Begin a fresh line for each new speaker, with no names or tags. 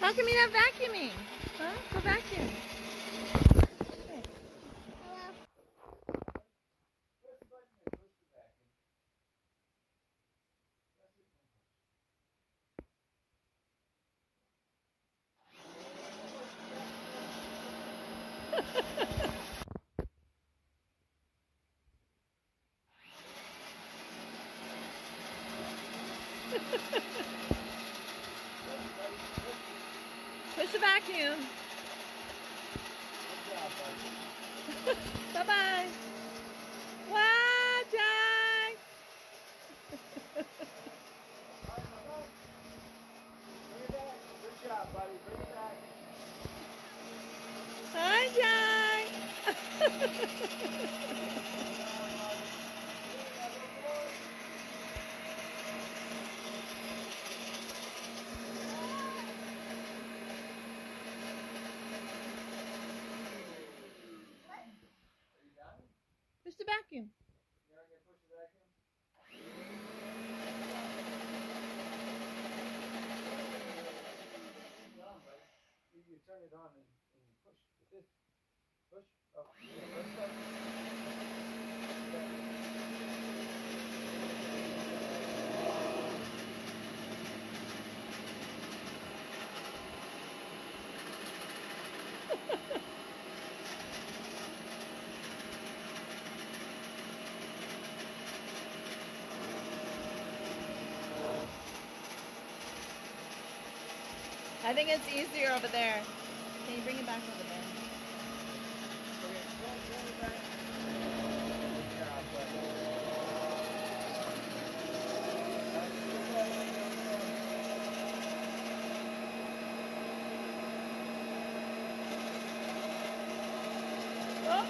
How come you're not vacuuming? Huh? Go vacuum. Push the vacuum. Bye-bye. Wow, Jack.
Good job, buddy. Bring it back.
Hi, Jack. Push the vacuum.
You're not going to push the vacuum? You turn it on and push with this. Push. Oh, yeah, press
I think it's easier over there. Can you bring it back over there?
Okay, go back. Good job, buddy.
Oh.